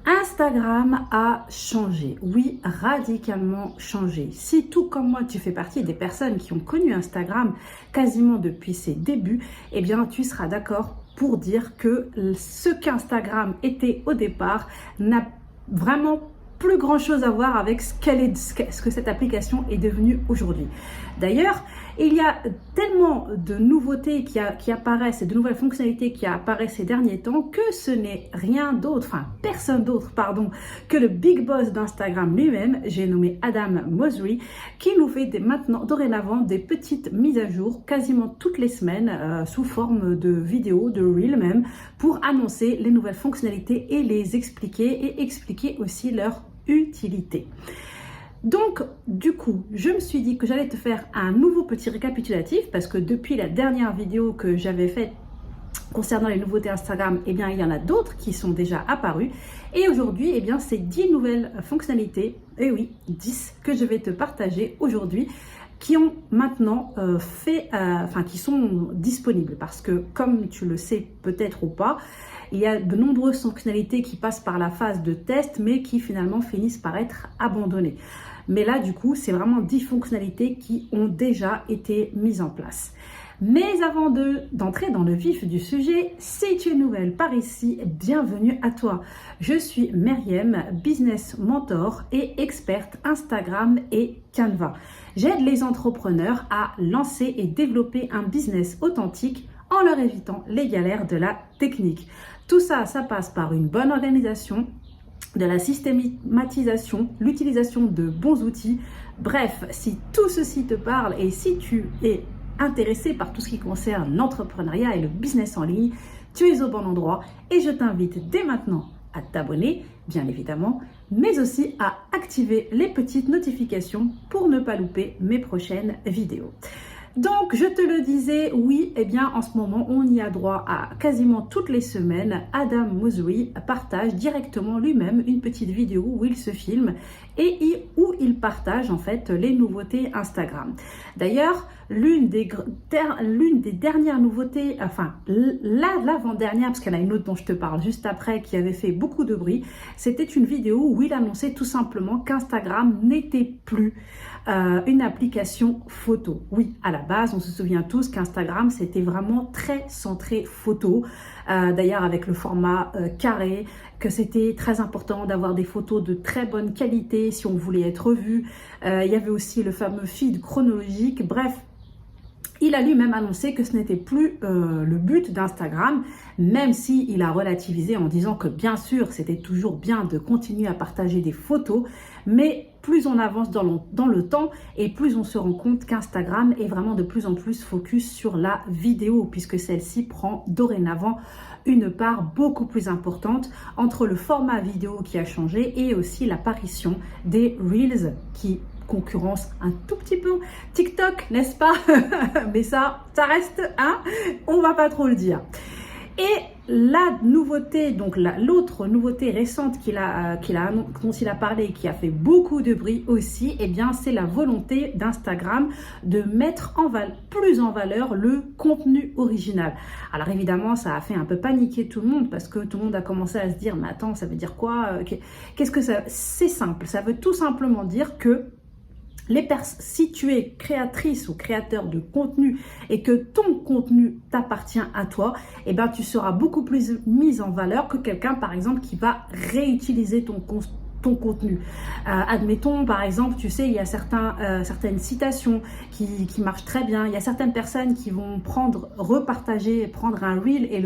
Instagram a changé, oui, radicalement changé. Si tout comme moi, tu fais partie des personnes qui ont connu Instagram quasiment depuis ses débuts, eh bien, tu seras d'accord pour dire que ce qu'Instagram était au départ n'a vraiment plus grand chose à voir avec ce que cette application est devenue aujourd'hui. D'ailleurs, il y a tellement de nouveautés qui apparaissent et de nouvelles fonctionnalités qui apparaissent ces derniers temps que ce n'est rien d'autre, enfin personne d'autre, pardon, que le big boss d'Instagram lui-même, j'ai nommé Adam Mosseri, qui nous fait maintenant, dorénavant, des petites mises à jour quasiment toutes les semaines sous forme de vidéos, de reels même, pour annoncer les nouvelles fonctionnalités et les expliquer et expliquer aussi leur utilité. Donc, du coup, je me suis dit que j'allais te faire un nouveau petit récapitulatif parce que depuis la dernière vidéo que j'avais faite concernant les nouveautés Instagram, eh bien, il y en a d'autres qui sont déjà apparues. Et aujourd'hui, eh bien, c'est 10 nouvelles fonctionnalités, et oui, 10 que je vais te partager aujourd'hui, qui ont maintenant qui sont disponibles. Parce que, comme tu le sais peut-être ou pas, il y a de nombreuses fonctionnalités qui passent par la phase de test, mais qui finalement finissent par être abandonnées. Mais là, du coup, c'est vraiment 10 fonctionnalités qui ont déjà été mises en place. Mais avant d'entrer dans le vif du sujet, si tu es nouvelle par ici, bienvenue à toi. Je suis Meriem, business mentor et experte Instagram et Canva. J'aide les entrepreneurs à lancer et développer un business authentique en leur évitant les galères de la technique. Tout ça, ça passe par une bonne organisation, de la systématisation, l'utilisation de bons outils. Bref, si tout ceci te parle et si tu es intéressé par tout ce qui concerne l'entrepreneuriat et le business en ligne, tu es au bon endroit et je t'invite dès maintenant à t'abonner, bien évidemment, mais aussi à activer les petites notifications pour ne pas louper mes prochaines vidéos. Donc, je te le disais, oui, eh bien, en ce moment, on y a droit à quasiment toutes les semaines. Adam Mosseri partage directement lui-même une petite vidéo où il se filme et où il partage en fait les nouveautés Instagram. D'ailleurs, l'une des dernières nouveautés, enfin l'avant-dernière, parce qu'il y en a une autre dont je te parle juste après qui avait fait beaucoup de bruit, c'était une vidéo où il annonçait tout simplement qu'Instagram n'était plus une application photo. Oui, à la base, on se souvient tous qu'Instagram, c'était vraiment très centré photo. D'ailleurs, avec le format carré, que c'était très important d'avoir des photos de très bonne qualité si on voulait être vu. Il y avait aussi le fameux feed chronologique. Bref, il a lui-même annoncé que ce n'était plus le but d'Instagram, même s'il a relativisé en disant que bien sûr, c'était toujours bien de continuer à partager des photos, mais plus on avance dans le temps et plus on se rend compte qu'Instagram est vraiment de plus en plus focus sur la vidéo, puisque celle-ci prend dorénavant une part beaucoup plus importante entre le format vidéo qui a changé et aussi l'apparition des Reels qui concurrence un tout petit peu TikTok, n'est-ce pas? Mais ça reste, hein, on va pas trop le dire. Et la nouveauté, donc l'autre nouveauté récente dont il a parlé, qui a fait beaucoup de bruit aussi, eh bien c'est la volonté d'Instagram de mettre plus en valeur le contenu original. Alors évidemment, ça a fait un peu paniquer tout le monde parce que tout le monde a commencé à se dire, mais attends, ça veut dire quoi? Qu'est-ce que ça? C'est simple, ça veut tout simplement dire que si tu es créatrice ou créateur de contenu et que ton contenu t'appartient à toi, eh ben, tu seras beaucoup plus mise en valeur que quelqu'un, par exemple, qui va réutiliser ton contenu. Admettons, par exemple, tu sais, il y a certaines citations qui marchent très bien. Il y a certaines personnes qui vont prendre un reel et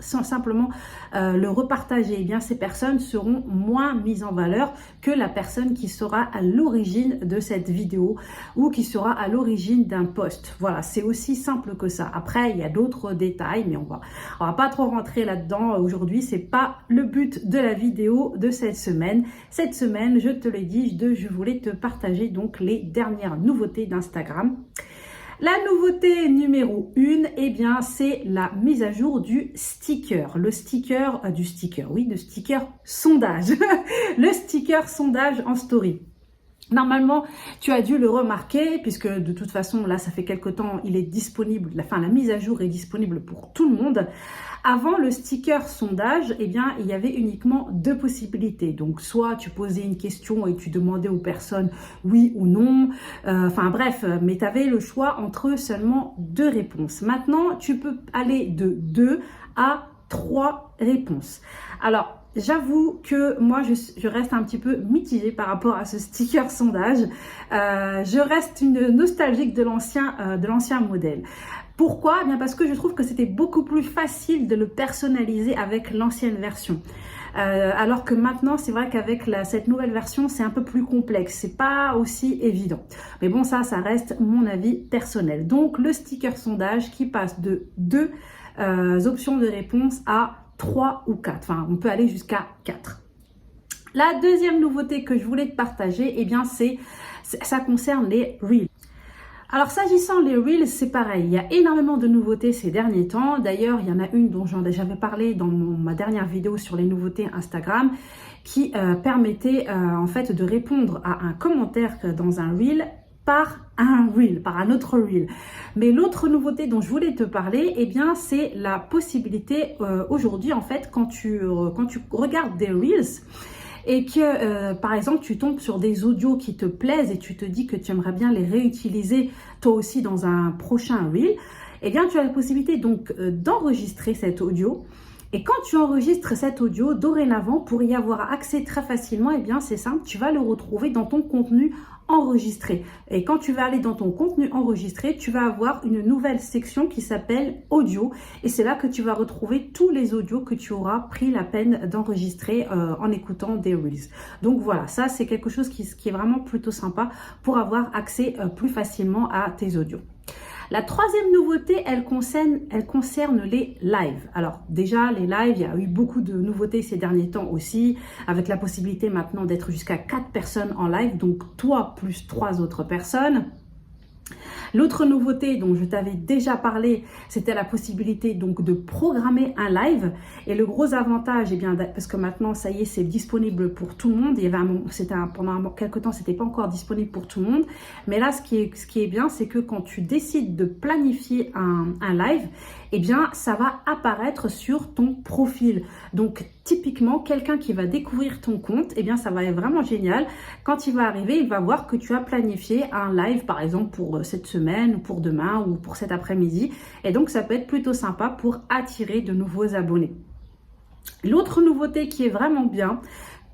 simplement le repartager. Eh bien, ces personnes seront moins mises en valeur que la personne qui sera à l'origine de cette vidéo ou qui sera à l'origine d'un post. Voilà, c'est aussi simple que ça. Après, il y a d'autres détails, mais on va pas trop rentrer là-dedans aujourd'hui. C'est pas le but de la vidéo de cette semaine. Cette semaine, je te l'ai dit, je voulais te partager donc les dernières nouveautés d'Instagram. La nouveauté numéro 1, eh bien, c'est la mise à jour du sticker. Le sticker sondage. Le sticker sondage en story. Normalement, tu as dû le remarquer puisque de toute façon, là, ça fait quelque temps, il est disponible, la mise à jour est disponible pour tout le monde. Avant le sticker sondage, eh bien, il y avait uniquement 2 possibilités. Donc, soit tu posais une question et tu demandais aux personnes oui ou non. Enfin bref, mais tu avais le choix entre seulement 2 réponses. Maintenant, tu peux aller de 2 à 3 réponses. Alors, j'avoue que moi, je reste un petit peu mitigée par rapport à ce sticker sondage. Je reste une nostalgique de l'ancien modèle. Pourquoi? Eh bien parce que je trouve que c'était beaucoup plus facile de le personnaliser avec l'ancienne version. Alors que maintenant, c'est vrai qu'avec cette nouvelle version, c'est un peu plus complexe. C'est pas aussi évident. Mais bon, ça reste mon avis personnel. Donc, le sticker sondage qui passe de 2 options de réponse à 3 ou 4. Enfin, on peut aller jusqu'à 4. La deuxième nouveauté que je voulais te partager, eh bien, ça concerne les Reels. Alors, s'agissant des Reels, c'est pareil. Il y a énormément de nouveautés ces derniers temps. D'ailleurs, il y en a une dont j'avais parlé dans ma dernière vidéo sur les nouveautés Instagram qui permettait en fait de répondre à un commentaire dans un Reel par un autre Reel. Mais l'autre nouveauté dont je voulais te parler, eh bien, c'est la possibilité aujourd'hui, en fait, quand tu regardes des Reels, et que, par exemple, tu tombes sur des audios qui te plaisent et tu te dis que tu aimerais bien les réutiliser toi aussi dans un prochain Reel, eh bien, tu as la possibilité donc d'enregistrer cet audio. Et quand tu enregistres cet audio, dorénavant, pour y avoir accès très facilement, eh bien, c'est simple, tu vas le retrouver dans ton contenu enregistré. Et quand tu vas aller dans ton contenu enregistré, tu vas avoir une nouvelle section qui s'appelle audio. Et c'est là que tu vas retrouver tous les audios que tu auras pris la peine d'enregistrer en écoutant des Reels. Donc voilà, ça c'est quelque chose qui est vraiment plutôt sympa pour avoir accès plus facilement à tes audios. La troisième nouveauté, elle concerne les lives. Alors déjà, les lives, il y a eu beaucoup de nouveautés ces derniers temps aussi, avec la possibilité maintenant d'être jusqu'à 4 personnes en live, donc toi plus 3 autres personnes. L'autre nouveauté dont je t'avais déjà parlé, c'était la possibilité donc de programmer un live. Et le gros avantage, eh bien, parce que maintenant, ça y est, c'est disponible pour tout le monde. Il y avait pendant quelques temps, c'était pas encore disponible pour tout le monde. Mais là, ce qui est bien, c'est que quand tu décides de planifier un live, eh bien, ça va apparaître sur ton profil. Donc, typiquement, quelqu'un qui va découvrir ton compte, eh bien, ça va être vraiment génial. Quand il va arriver, il va voir que tu as planifié un live, par exemple, pour cette semaine, ou pour demain, ou pour cet après-midi. Et donc, ça peut être plutôt sympa pour attirer de nouveaux abonnés. L'autre nouveauté qui est vraiment bien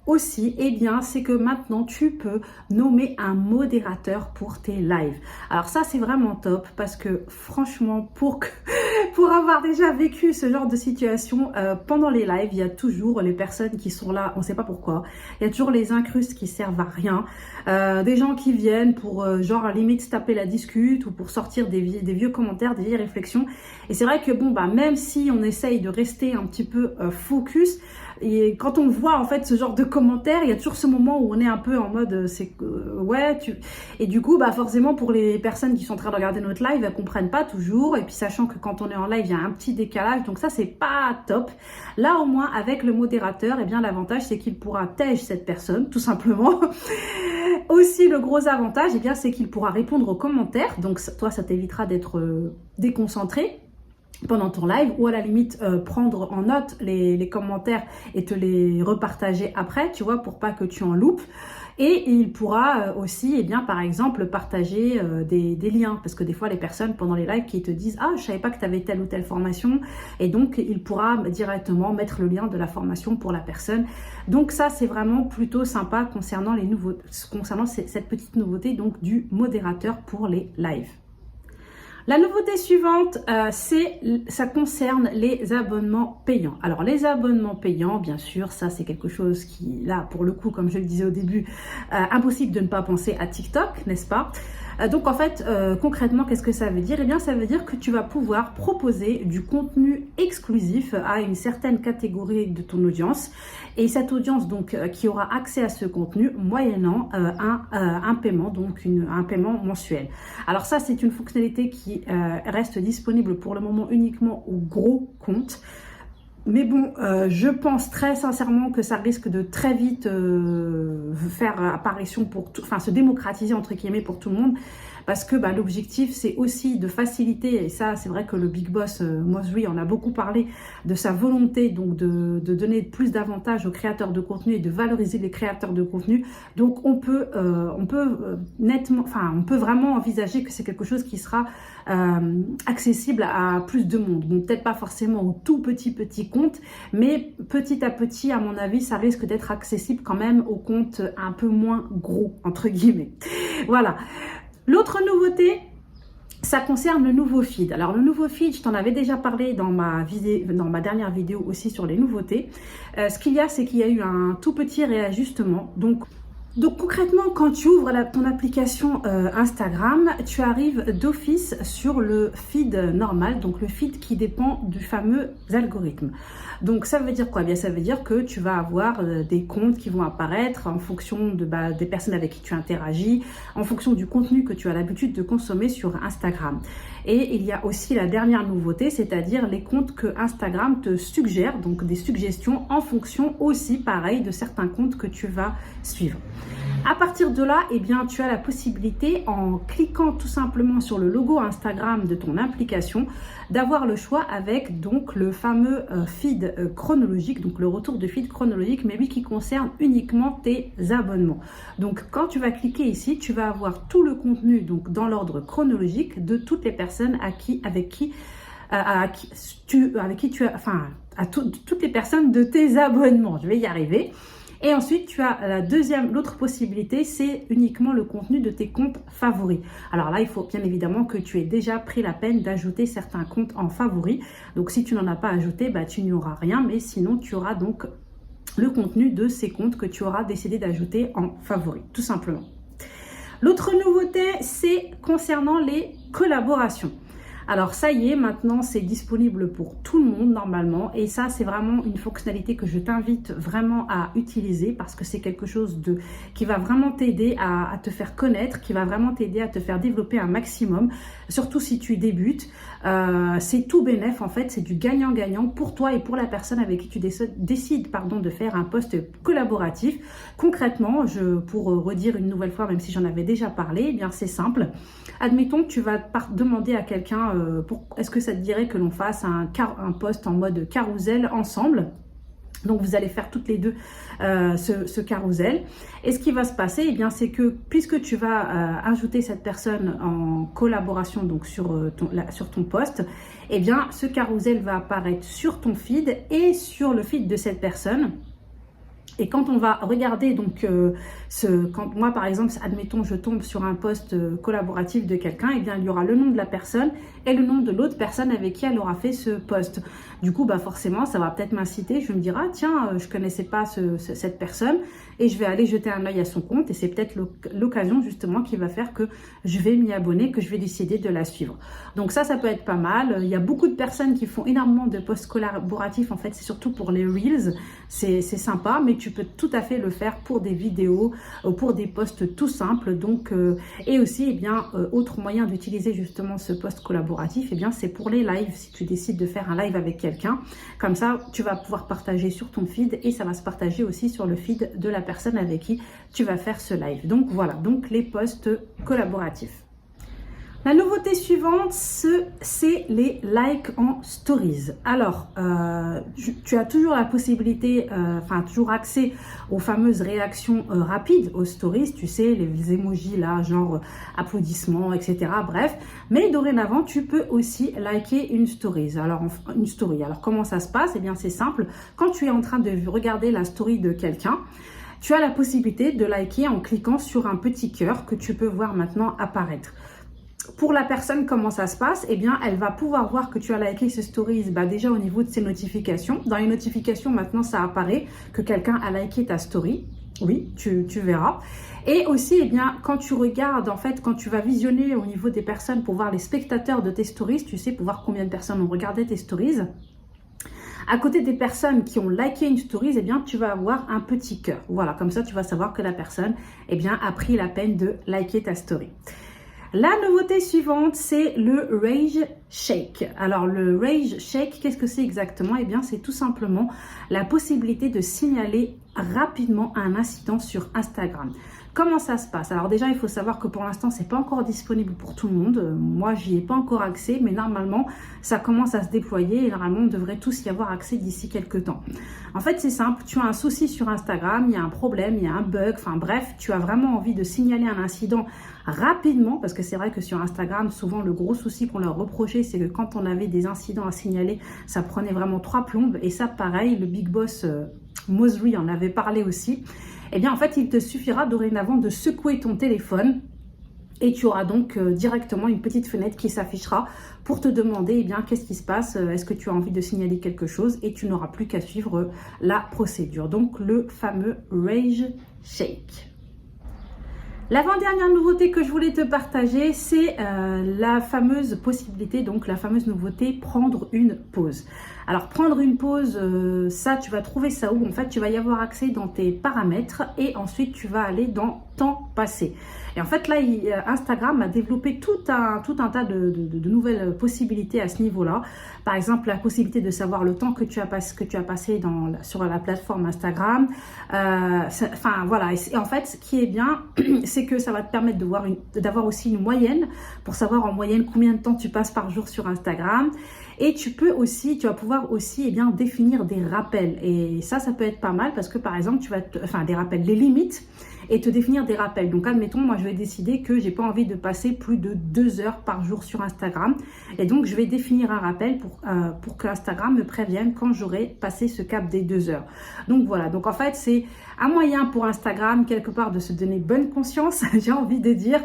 aussi, eh bien, c'est que maintenant, tu peux nommer un modérateur pour tes lives. Alors ça, c'est vraiment top parce que franchement, pour avoir déjà vécu ce genre de situation, pendant les lives, il y a toujours les personnes qui sont là, on ne sait pas pourquoi. Il y a toujours les incrustes qui servent à rien. Des gens qui viennent pour, genre, à limite, se taper la discute ou pour sortir des vieux commentaires, des vieilles réflexions. Et c'est vrai que, bon, bah, même si on essaye de rester un petit peu focus, et quand on voit en fait ce genre de commentaires, il y a toujours ce moment où on est un peu en mode et du coup bah forcément pour les personnes qui sont en train de regarder notre live, elles comprennent pas toujours, et puis sachant que quand on est en live il y a un petit décalage, donc ça c'est pas top. Là au moins avec le modérateur, eh bien l'avantage c'est qu'il pourra tège cette personne tout simplement. Aussi le gros avantage, eh bien c'est qu'il pourra répondre aux commentaires, donc toi ça t'évitera d'être déconcentré pendant ton live, ou à la limite prendre en note les commentaires et te les repartager après, tu vois, pour pas que tu en loupes. Et il pourra aussi, eh bien, par exemple, partager des liens, parce que des fois, les personnes pendant les lives qui te disent « Ah, je savais pas que tu avais telle ou telle formation », et donc il pourra directement mettre le lien de la formation pour la personne. Donc ça, c'est vraiment plutôt sympa concernant cette petite nouveauté donc du modérateur pour les lives. La nouveauté suivante, ça concerne les abonnements payants. Alors les abonnements payants, bien sûr, ça c'est quelque chose qui, là pour le coup, comme je le disais au début, impossible de ne pas penser à TikTok, n'est-ce pas? Donc en fait, concrètement, qu'est-ce que ça veut dire? Eh bien, ça veut dire que tu vas pouvoir proposer du contenu exclusif à une certaine catégorie de ton audience. Et cette audience, donc, qui aura accès à ce contenu moyennant un paiement, donc un paiement mensuel. Alors ça, c'est une fonctionnalité qui reste disponible pour le moment uniquement aux gros comptes. Mais bon, je pense très sincèrement que ça risque de très vite faire apparition pour tout, enfin se démocratiser entre guillemets pour tout le monde, parce que bah, l'objectif c'est aussi de faciliter, et ça c'est vrai que le big boss Mosseri en a beaucoup parlé, de sa volonté donc de donner plus d'avantages aux créateurs de contenu et de valoriser les créateurs de contenu. Donc on peut nettement, enfin on peut vraiment envisager que c'est quelque chose qui sera accessible à plus de monde. Bon, peut-être pas forcément aux tout petits comptes, mais petit à petit, à mon avis, ça risque d'être accessible quand même aux comptes un peu moins gros, entre guillemets. Voilà. L'autre nouveauté, ça concerne le nouveau feed. Alors le nouveau feed, je t'en avais déjà parlé dans ma dernière vidéo aussi sur les nouveautés. Ce qu'il y a, c'est qu'il y a eu un tout petit réajustement. Donc concrètement, quand tu ouvres ton application Instagram, tu arrives d'office sur le feed normal, donc le feed qui dépend du fameux algorithme. Donc ça veut dire quoi? Bien, ça veut dire que tu vas avoir des comptes qui vont apparaître en fonction des personnes avec qui tu interagis, en fonction du contenu que tu as l'habitude de consommer sur Instagram. Et il y a aussi la dernière nouveauté, c'est-à-dire les comptes que Instagram te suggère, donc des suggestions en fonction aussi, pareil, de certains comptes que tu vas suivre. À partir de là, eh bien, tu as la possibilité, en cliquant tout simplement sur le logo Instagram de ton application, d'avoir le choix avec donc le fameux feed chronologique, donc le retour de feed chronologique, mais lui qui concerne uniquement tes abonnements. Donc quand tu vas cliquer ici, tu vas avoir tout le contenu donc dans l'ordre chronologique de toutes les personnes toutes les personnes de tes abonnements. Je vais y arriver. Et ensuite, tu as l'autre possibilité, c'est uniquement le contenu de tes comptes favoris. Alors là, il faut bien évidemment que tu aies déjà pris la peine d'ajouter certains comptes en favoris. Donc si tu n'en as pas ajouté, bah, tu n'y auras rien, mais sinon tu auras donc le contenu de ces comptes que tu auras décidé d'ajouter en favoris, tout simplement. L'autre nouveauté, c'est concernant les collaborations. Alors ça y est, maintenant c'est disponible pour tout le monde normalement, et ça c'est vraiment une fonctionnalité que je t'invite vraiment à utiliser, parce que c'est quelque chose qui va vraiment t'aider à te faire connaître, qui va vraiment t'aider à te faire développer un maximum, surtout si tu débutes. C'est tout bénef en fait, c'est du gagnant-gagnant pour toi et pour la personne avec qui tu décides de faire un post collaboratif. Concrètement, pour redire une nouvelle fois, même si j'en avais déjà parlé, eh bien c'est simple. Admettons que tu vas demander à quelqu'un, est-ce que ça te dirait que l'on fasse un post en mode carrousel ensemble? Donc vous allez faire toutes les deux ce carrousel. Et ce qui va se passer, eh bien, c'est que puisque tu vas ajouter cette personne en collaboration donc sur ton post, eh bien ce carrousel va apparaître sur ton feed et sur le feed de cette personne. Et quand on va regarder, donc, quand moi par exemple, admettons, je tombe sur un post collaboratif de quelqu'un, et bien il y aura le nom de la personne et le nom de l'autre personne avec qui elle aura fait ce post. Du coup, bah forcément, ça va peut-être m'inciter. Je vais me dire, ah tiens, je connaissais pas cette personne, et je vais aller jeter un œil à son compte, et c'est peut-être l'occasion justement qui va faire que je vais m'y abonner, que je vais décider de la suivre. Donc ça peut être pas mal. Il y a beaucoup de personnes qui font énormément de posts collaboratifs. En fait, c'est surtout pour les Reels. C'est sympa, mais tu peux tout à fait le faire pour des vidéos, pour des posts tout simples. Donc, et aussi, eh bien, autre moyen d'utiliser justement ce post collaboratif, eh bien, c'est pour les lives. Si tu décides de faire un live avec quelqu'un, comme ça, tu vas pouvoir partager sur ton feed, et ça va se partager aussi sur le feed de la personne avec qui tu vas faire ce live. Donc voilà, donc les posts collaboratifs. La nouveauté suivante, c'est les likes en stories. Alors, tu as toujours la possibilité, toujours accès aux fameuses réactions rapides aux stories, tu sais, les emojis là, genre applaudissements, etc. Bref, mais dorénavant, tu peux aussi liker une story. Alors, comment ça se passe? Eh bien, c'est simple. Quand tu es en train de regarder la story de quelqu'un, tu as la possibilité de liker en cliquant sur un petit cœur que tu peux voir maintenant apparaître. Pour la personne, comment ça se passe? Eh bien, elle va pouvoir voir que tu as liké ce stories déjà au niveau de ses notifications. Dans les notifications, maintenant, ça apparaît que quelqu'un a liké ta story. Oui, tu verras. Et aussi, eh bien, quand tu regardes, en fait, quand tu vas visionner au niveau des personnes pour voir les spectateurs de tes stories, tu sais, pour voir combien de personnes ont regardé tes stories. À côté des personnes qui ont liké une stories, eh bien, tu vas avoir un petit cœur. Voilà, comme ça, tu vas savoir que la personne, eh bien, a pris la peine de liker ta story. La nouveauté suivante, c'est le Rage Shake. Alors le Rage Shake, qu'est-ce que c'est exactement? Eh bien, c'est tout simplement la possibilité de signaler rapidement un incident sur Instagram. Comment ça se passe? Alors déjà, il faut savoir que pour l'instant, c'est pas encore disponible pour tout le monde. Moi, j'y ai pas encore accès, mais normalement, ça commence à se déployer et normalement, on devrait tous y avoir accès d'ici quelques temps. En fait, c'est simple. Tu as un souci sur Instagram, il y a un problème, il y a un bug, enfin bref, tu as vraiment envie de signaler un incident rapidement, parce que c'est vrai que sur Instagram, souvent, le gros souci qu'on leur reprochait, c'est que quand on avait des incidents à signaler, ça prenait vraiment 3 plombes. Et ça, pareil, le big boss Mosery en avait parlé aussi. Eh bien, en fait, il te suffira dorénavant de secouer ton téléphone et tu auras donc directement une petite fenêtre qui s'affichera pour te demander, eh bien, qu'est-ce qui se passe, est-ce que tu as envie de signaler quelque chose, et tu n'auras plus qu'à suivre la procédure. Donc, le fameux Rage Shake. L'avant-dernière nouveauté que je voulais te partager, c'est la fameuse possibilité, donc la fameuse nouveauté, prendre une pause. Alors prendre une pause, ça tu vas trouver ça où? En fait, tu vas y avoir accès dans tes paramètres et ensuite tu vas aller dans temps passé. Et en fait là, Instagram a développé tout un tas de nouvelles possibilités à ce niveau-là. Par exemple, la possibilité de savoir le temps que tu as passé sur la plateforme Instagram. Enfin voilà, et en fait ce qui est bien, c'est que ça va te permettre d'avoir aussi une moyenne pour savoir en moyenne combien de temps tu passes par jour sur Instagram. Et tu vas pouvoir aussi définir des rappels. Et ça peut être pas mal parce que par exemple, des rappels, les limites et te définir des rappels. Donc admettons, moi je vais décider que j'ai pas envie de passer plus de 2 heures par jour sur Instagram. Et donc je vais définir un rappel pour que Instagram me prévienne quand j'aurai passé ce cap des 2 heures. Donc voilà, donc en fait c'est un moyen pour Instagram quelque part de se donner bonne conscience, j'ai envie de dire,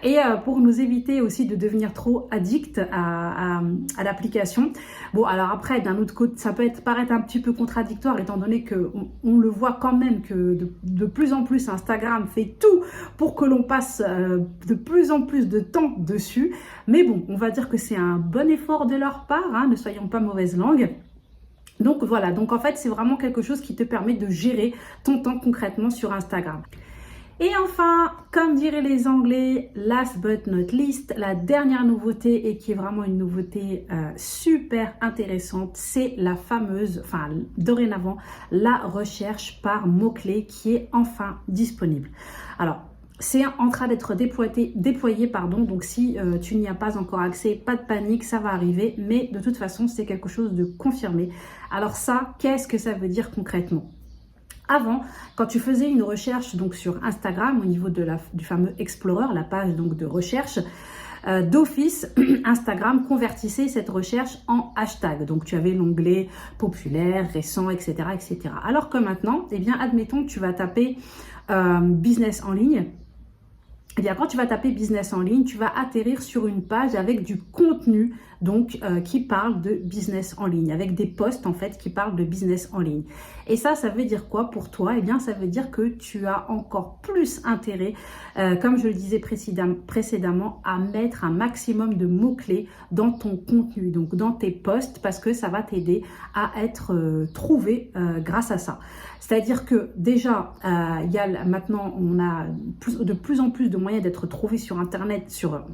et pour nous éviter aussi de devenir trop addict à l'application. Bon, alors après, d'un autre côté, ça peut paraître un petit peu contradictoire étant donné qu'on le voit quand même que de plus en plus Instagram fait tout pour que l'on passe de plus en plus de temps dessus. Mais bon, on va dire que c'est un bon effort de leur part, hein, ne soyons pas mauvaise langue. Donc voilà, donc en fait c'est vraiment quelque chose qui te permet de gérer ton temps concrètement sur Instagram. Et enfin, comme diraient les Anglais, last but not least, la dernière nouveauté et qui est vraiment une nouveauté super intéressante, c'est la fameuse, dorénavant, la recherche par mots-clés qui est enfin disponible. Alors, c'est en train d'être déployé, donc si tu n'y as pas encore accès, pas de panique, ça va arriver, mais de toute façon, c'est quelque chose de confirmé. Alors ça, qu'est-ce que ça veut dire concrètement? Avant, quand tu faisais une recherche donc sur Instagram, au niveau du fameux Explorer, la page donc de recherche, d'office, Instagram convertissait cette recherche en hashtag. Donc, tu avais l'onglet populaire, récent, etc., etc. Alors que maintenant, eh bien, admettons que tu vas taper business en ligne. Eh bien, quand tu vas taper business en ligne, tu vas atterrir sur une page avec du contenu donc qui parle de business en ligne, avec des posts en fait qui parlent de business en ligne. Et ça veut dire quoi pour toi? Eh bien, ça veut dire que tu as encore plus intérêt, comme je le disais précédemment, à mettre un maximum de mots-clés dans ton contenu, donc dans tes posts, parce que ça va t'aider à être trouvé grâce à ça. C'est-à-dire que déjà, maintenant, on a de plus en plus de moyens d'être trouvé sur Internet, sur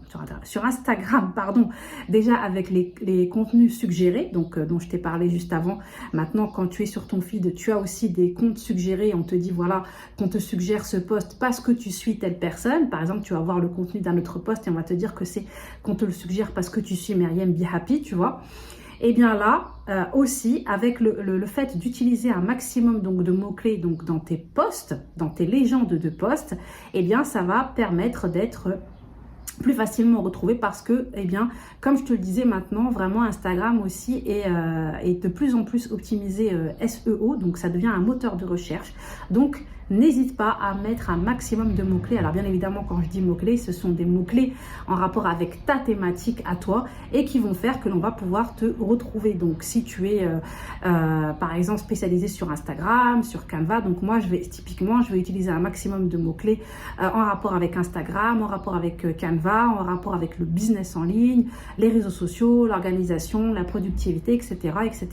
Instagram, pardon, déjà avec les contenus suggérés, donc dont je t'ai parlé juste avant. Maintenant, quand tu es sur ton feed, tu as aussi des comptes suggérés. On te dit, voilà, qu'on te suggère ce post parce que tu suis telle personne. Par exemple, tu vas voir le contenu d'un autre post et on va te dire que c'est qu'on te le suggère parce que tu suis Myriam Be Happy, tu vois. Et bien là, aussi, avec le fait d'utiliser un maximum donc, de mots-clés donc, dans tes posts, dans tes légendes de posts, eh bien, ça va permettre d'être plus facilement retrouvé parce que, eh bien, comme je te le disais maintenant, vraiment Instagram aussi est de plus en plus optimisé SEO, donc ça devient un moteur de recherche. Donc, n'hésite pas à mettre un maximum de mots-clés. Alors bien évidemment, quand je dis mots-clés, ce sont des mots-clés en rapport avec ta thématique à toi et qui vont faire que l'on va pouvoir te retrouver. Donc si tu es par exemple spécialisé sur Instagram, sur Canva, donc moi je vais utiliser un maximum de mots-clés en rapport avec Instagram, en rapport avec Canva, va en rapport avec le business en ligne, les réseaux sociaux, l'organisation, la productivité, etc., etc.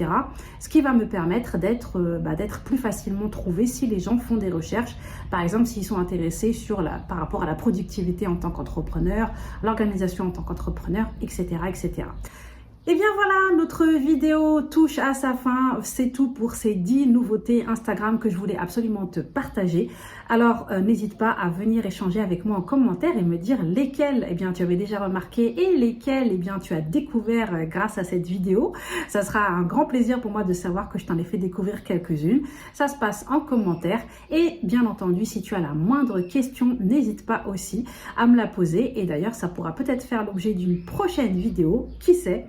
Ce qui va me permettre d'être plus facilement trouvé si les gens font des recherches, par exemple s'ils sont intéressés par rapport à la productivité en tant qu'entrepreneur, l'organisation en tant qu'entrepreneur, etc., etc. Et bien voilà, notre vidéo touche à sa fin. C'est tout pour ces 10 nouveautés Instagram que je voulais absolument te partager. Alors, n'hésite pas à venir échanger avec moi en commentaire et me dire lesquelles tu avais déjà remarqué et lesquelles tu as découvert grâce à cette vidéo. Ça sera un grand plaisir pour moi de savoir que je t'en ai fait découvrir quelques-unes. Ça se passe en commentaire et bien entendu, si tu as la moindre question, n'hésite pas aussi à me la poser. Et d'ailleurs, ça pourra peut-être faire l'objet d'une prochaine vidéo, qui sait.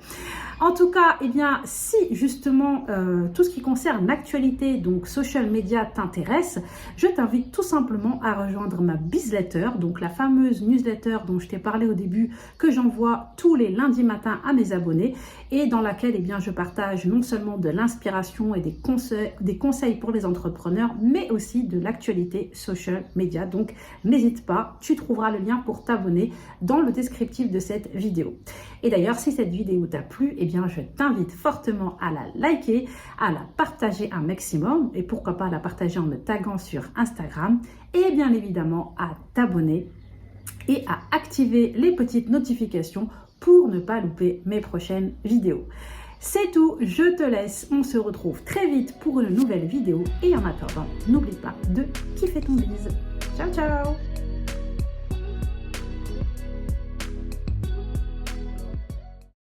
En tout cas, si justement tout ce qui concerne l'actualité, donc social media t'intéresse, je t'invite tout simplement à rejoindre ma bizletter, donc la fameuse newsletter dont je t'ai parlé au début, que j'envoie tous les lundis matins à mes abonnés et dans laquelle je partage non seulement de l'inspiration et des conseils pour les entrepreneurs, mais aussi de l'actualité social media. Donc n'hésite pas, tu trouveras le lien pour t'abonner dans le descriptif de cette vidéo. Et d'ailleurs, si cette vidéo t'a plu, je t'invite fortement à la liker, à la partager un maximum et pourquoi pas la partager en me taguant sur Instagram et bien évidemment à t'abonner et à activer les petites notifications pour ne pas louper mes prochaines vidéos. C'est tout, je te laisse, on se retrouve très vite pour une nouvelle vidéo et en attendant, n'oublie pas de kiffer ton bise. Ciao ciao.